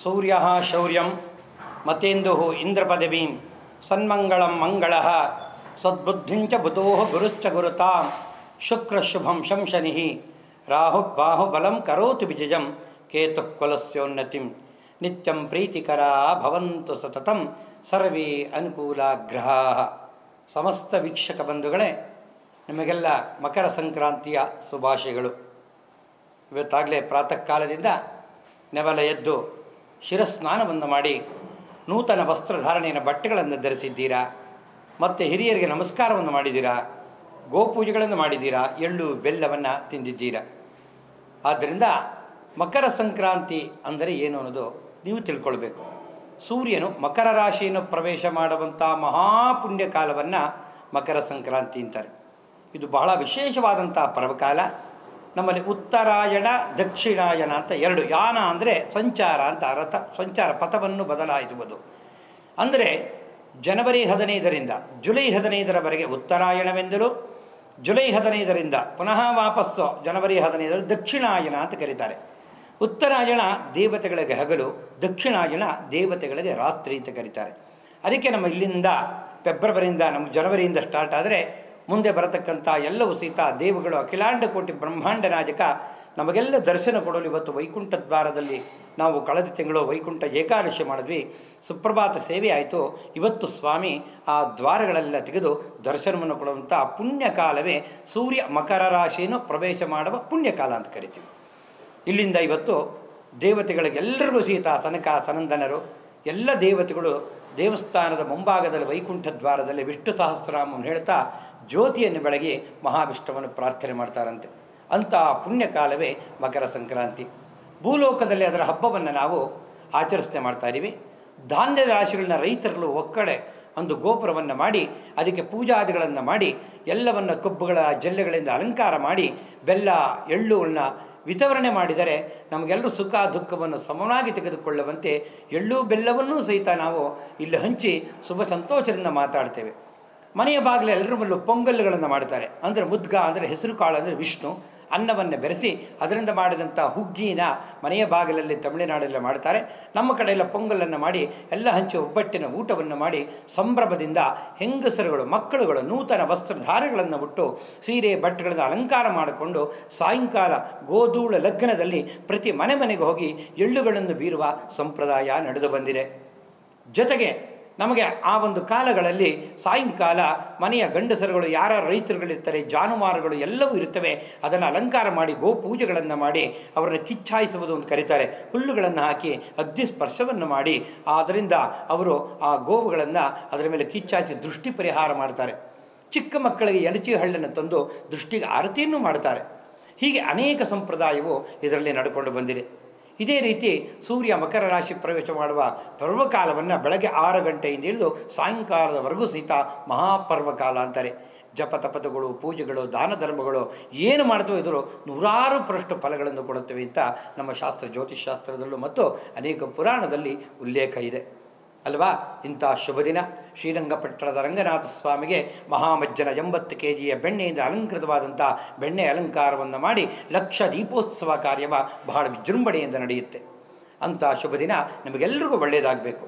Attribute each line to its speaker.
Speaker 1: ಸೂರ್ಯ ಶೌರ್ಯಂ ಮತೇಂದು ಇಂದ್ರಪದವೀಂ ಸನ್ಮಂಗಳಂ ಮಂಗಳ ಸದ್ಬುದ್ಧಿಂಚ ಬುಧೋ ಗುರುಶ್ಚ ಗುರುತಾಂ ಶುಕ್ರ ಶುಭಂ ಶಂಶನಿ ರಾಹು ಬಾಹುಬಲಂ ಕರೋತು ವಿಜಯಂ ಕೇತು ಕುಲಸ್ಯೋನ್ನತಿಂ ನಿತ್ಯಂ ಪ್ರೀತಿಕರಾ ಭವಂತು ಸತತಂ ಸರ್ವೇ ಅನುಕೂಲಾಗ್ರಹಾ. ಸಮಸ್ತ ವೀಕ್ಷಕ ಬಂಧುಗಳೇ, ನಿಮಗೆಲ್ಲ ಮಕರ ಸಂಕ್ರಾಂತಿಯ ಶುಭಾಶಯಗಳು. ಇವತ್ತಾಗಲೇ ಪ್ರಾತಃ ಕಾಲದಿಂದ ನೆವಲ ಎದ್ದು ಶಿರಸ್ನಾನವನ್ನು ಮಾಡಿ ನೂತನ ವಸ್ತ್ರಧಾರಣೆಯ ಬಟ್ಟೆಗಳನ್ನು ಧರಿಸಿದ್ದೀರಾ, ಮತ್ತು ಹಿರಿಯರಿಗೆ ನಮಸ್ಕಾರವನ್ನು ಮಾಡಿದ್ದೀರಾ, ಗೋಪೂಜೆಗಳನ್ನು ಮಾಡಿದ್ದೀರಾ, ಎಳ್ಳು ಬೆಲ್ಲವನ್ನು ತಿಂದಿದ್ದೀರಾ. ಆದ್ದರಿಂದ ಮಕರ ಸಂಕ್ರಾಂತಿ ಅಂದರೆ ಏನು ಅನ್ನೋದು ನೀವು ತಿಳ್ಕೊಳ್ಬೇಕು. ಸೂರ್ಯನು ಮಕರ ರಾಶಿಯನ್ನು ಪ್ರವೇಶ ಮಾಡುವಂಥ ಮಹಾಪುಣ್ಯ ಕಾಲವನ್ನು ಮಕರ ಸಂಕ್ರಾಂತಿ ಅಂತಾರೆ. ಇದು ಬಹಳ ವಿಶೇಷವಾದಂಥ ಪರ್ವಕಾಲ. ನಮ್ಮಲ್ಲಿ ಉತ್ತರಾಯಣ ದಕ್ಷಿಣಾಯನ ಅಂತ ಎರಡು, ಯಾನ ಅಂದರೆ ಸಂಚಾರ ಅಂತ, ರಥ ಸಂಚಾರ ಪಥವನ್ನು ಬದಲಾಯಿಸುವುದು. ಅಂದರೆ ಜನವರಿ 15ರಿಂದ ಜುಲೈ 15ರವರೆಗೆ ಉತ್ತರಾಯಣವೆಂದಲೂ, ಜುಲೈ 15ರಿಂದ ಪುನಃ ವಾಪಸ್ಸು ಜನವರಿ 15 ದಕ್ಷಿಣಾಯನ ಅಂತ ಕರೀತಾರೆ. ಉತ್ತರಾಯಣ ದೇವತೆಗಳಿಗೆ ಹಗಲು, ದಕ್ಷಿಣಾಯಣ ದೇವತೆಗಳಿಗೆ ರಾತ್ರಿ ಅಂತ ಕರೀತಾರೆ. ಅದಕ್ಕೆ ನಮ್ಮ ಇಲ್ಲಿಂದ ಫೆಬ್ರವರಿಯಿಂದ, ನಮ್ಮ ಜನವರಿಯಿಂದ ಸ್ಟಾರ್ಟ್ ಆದರೆ ಮುಂದೆ ಬರತಕ್ಕಂಥ ಎಲ್ಲವೂ ಸಹಿತ ದೇವಗಳು, ಅಖಿಲಾಂಡ ಕೋಟಿ ಬ್ರಹ್ಮಾಂಡ ನಾಯಕ ನಮಗೆಲ್ಲ ದರ್ಶನ ಕೊಡಲು ಇವತ್ತು ವೈಕುಂಠ ದ್ವಾರದಲ್ಲಿ ನಾವು ಕಳೆದ ತಿಂಗಳು ವೈಕುಂಠ ಏಕಾದಶಿ ಮಾಡಿದ್ವಿ. ಸುಪ್ರಭಾತ ಸೇವೆ ಆಯಿತು. ಇವತ್ತು ಸ್ವಾಮಿ ಆ ದ್ವಾರಗಳೆಲ್ಲ ತೆಗೆದು ದರ್ಶನವನ್ನು ಕೊಡುವಂಥ ಪುಣ್ಯಕಾಲವೇ ಸೂರ್ಯ ಮಕರ ರಾಶಿಯನ್ನು ಪ್ರವೇಶ ಮಾಡುವ ಪುಣ್ಯಕಾಲ ಅಂತ ಕರಿತೀವಿ. ಇಲ್ಲಿಂದ ಇವತ್ತು ದೇವತೆಗಳಿಗೆಲ್ಲರಿಗೂ ಸಹಿತ ಸನಕ ಸನಂದನರು ಎಲ್ಲ ದೇವತೆಗಳು ದೇವಸ್ಥಾನದ ಮುಂಭಾಗದಲ್ಲಿ ವೈಕುಂಠ ದ್ವಾರದಲ್ಲಿ ವಿಷ್ಣು ಸಹಸ್ರನಾಮವನ್ನು ಹೇಳ್ತಾ ಜ್ಯೋತಿಯನ್ನು ಬೆಳಗಿ ಮಹಾವಿಷ್ಣುವನ್ನು ಪ್ರಾರ್ಥನೆ ಮಾಡ್ತಾರಂತೆ. ಅಂಥ ಪುಣ್ಯಕಾಲವೇ ಮಕರ ಸಂಕ್ರಾಂತಿ. ಭೂಲೋಕದಲ್ಲಿ ಅದರ ಹಬ್ಬವನ್ನು ನಾವು ಆಚರಿಸ್ತಾ ಮಾಡ್ತಾ ಇದ್ದೀವಿ. ಧಾನ್ಯದ ರಾಶಿಗಳನ್ನ ರೈತರು ಒಕ್ಕಡೆ ಒಂದು ಗೋಪುರವನ್ನು ಮಾಡಿ ಅದಕ್ಕೆ ಪೂಜಾದಿಗಳನ್ನು ಮಾಡಿ ಎಲ್ಲವನ್ನು ಕಬ್ಬುಗಳ ಜಲ್ಲೆಗಳಿಂದ ಅಲಂಕಾರ ಮಾಡಿ ಬೆಲ್ಲ ಎಳ್ಳುಗಳನ್ನ ವಿತರಣೆ ಮಾಡಿದರೆ ನಮಗೆಲ್ಲರೂ ಸುಖ ದುಃಖವನ್ನು ಸಮನಾಗಿ ತೆಗೆದುಕೊಳ್ಳುವಂತೆ ಎಳ್ಳು ಬೆಲ್ಲವನ್ನೂ ಸಹಿತ ನಾವು ಇಲ್ಲಿ ಹಂಚಿ ಶುಭ ಸಂತೋಷದಿಂದ ಮಾತಾಡ್ತೇವೆ. ಮನೆಯ ಬಾಗಿಲು ಎಲ್ಲರ ಮೇಲೂ ಪೊಂಗಲ್ಗಳನ್ನು ಮಾಡ್ತಾರೆ. ಅಂದರೆ ಮುದ್ಗ ಅಂದರೆ ಹೆಸರು ಕಾಳು ಅಂದರೆ ವಿಷ್ಣು, ಅನ್ನವನ್ನು ಬೆರೆಸಿ ಅದರಿಂದ ಮಾಡಿದಂಥ ಹುಗ್ಗಿನ ಮನೆಯ ಬಾಗಿಲಲ್ಲಿ ತಮಿಳುನಾಡಲ್ಲಿ ಮಾಡ್ತಾರೆ. ನಮ್ಮ ಕಡೆಯೆಲ್ಲ ಪೊಂಗಲನ್ನು ಮಾಡಿ ಎಲ್ಲ ಹಂಚಿ ಒಬ್ಬಟ್ಟಿನ ಊಟವನ್ನು ಮಾಡಿ ಸಂಭ್ರಮದಿಂದ ಹೆಂಗಸರುಗಳು ಮಕ್ಕಳುಗಳು ನೂತನ ವಸ್ತ್ರಧಾರೆಗಳನ್ನು ಉಟ್ಟು ಸೀರೆ ಬಟ್ಟೆಗಳನ್ನು ಅಲಂಕಾರ ಮಾಡಿಕೊಂಡು ಸಾಯಂಕಾಲ ಗೋಧೂಳ ಲಗ್ನದಲ್ಲಿ ಪ್ರತಿ ಮನೆಗೆ ಹೋಗಿ ಎಳ್ಳುಗಳನ್ನು ಬೀರುವ ಸಂಪ್ರದಾಯ ನಡೆದು ಬಂದಿದೆ. ಜೊತೆಗೆ ನಮಗೆ ಆ ಒಂದು ಕಾಲಗಳಲ್ಲಿ ಸಾಯಂಕಾಲ ಮನೆಯ ಗಂಡಸರುಗಳು ಯಾರ ರೈತರುಗಳಿರ್ತಾರೆ, ಜಾನುವಾರುಗಳು ಎಲ್ಲವೂ ಇರುತ್ತವೆ, ಅದನ್ನು ಅಲಂಕಾರ ಮಾಡಿ ಗೋಪೂಜೆಗಳನ್ನು ಮಾಡಿ ಅವರನ್ನು ಕಿಚ್ಚಾಯಿಸುವುದು ಅಂತ ಕರೀತಾರೆ. ಹುಲ್ಲುಗಳನ್ನು ಹಾಕಿ ಅಗ್ನಿ ಸ್ಪರ್ಶವನ್ನು ಮಾಡಿ ಅದರಿಂದ ಅವರು ಆ ಗೋವುಗಳನ್ನು ಅದರ ಮೇಲೆ ಕಿಚ್ಚಾಯಿಸಿ ದೃಷ್ಟಿ ಪರಿಹಾರ ಮಾಡ್ತಾರೆ. ಚಿಕ್ಕ ಮಕ್ಕಳಿಗೆ ಎಲಚಿ ಹಳ್ಳನ್ನು ತಂದು ದೃಷ್ಟಿಗೆ ಆರತಿಯನ್ನು ಮಾಡ್ತಾರೆ. ಹೀಗೆ ಅನೇಕ ಸಂಪ್ರದಾಯವು ಇದರಲ್ಲಿ ನಡ್ಕೊಂಡು ಬಂದಿದೆ. ಇದೇ ರೀತಿ ಸೂರ್ಯ ಮಕರ ರಾಶಿ ಪ್ರವೇಶ ಮಾಡುವ ಪರ್ವಕಾಲವನ್ನು ಬೆಳಗ್ಗೆ 6 ಗಂಟೆಯಿಂದ ಹಿಡಿದು ಸಾಯಂಕಾಲದವರೆಗೂ ಸಹಿತ ಮಹಾಪರ್ವಕಾಲ ಅಂತಾರೆ. ಜಪ ತಪತಗಳು, ಪೂಜೆಗಳು, ದಾನ ಧರ್ಮಗಳು ಏನು ಮಾಡ್ತವೆ ಇದ್ರು ನೂರಾರು ಪರಷ್ಟು ಫಲಗಳನ್ನು ಕೊಡುತ್ತವೆ ಅಂತ ನಮ್ಮ ಶಾಸ್ತ್ರ ಜ್ಯೋತಿಷಾಸ್ತ್ರದಲ್ಲೂ ಮತ್ತು ಅನೇಕ ಪುರಾಣದಲ್ಲಿ ಉಲ್ಲೇಖ ಇದೆ ಅಲ್ವಾ. ಇಂಥ ಶುಭ ದಿನ ಶ್ರೀರಂಗಪಟ್ಟಣದ ರಂಗನಾಥ ಸ್ವಾಮಿಗೆ ಮಹಾಮಜ್ಜನ 80 kg ಬೆಣ್ಣೆಯಿಂದ ಅಲಂಕೃತವಾದಂಥ ಬೆಣ್ಣೆ ಅಲಂಕಾರವನ್ನು ಮಾಡಿ ಲಕ್ಷ ದೀಪೋತ್ಸವ ಕಾರ್ಯವ ಬಹಳ ವಿಜೃಂಭಣೆಯಿಂದ ನಡೆಯುತ್ತೆ. ಅಂಥ ಶುಭ ದಿನ ನಮಗೆಲ್ಲರಿಗೂ ಒಳ್ಳೆಯದಾಗಬೇಕು.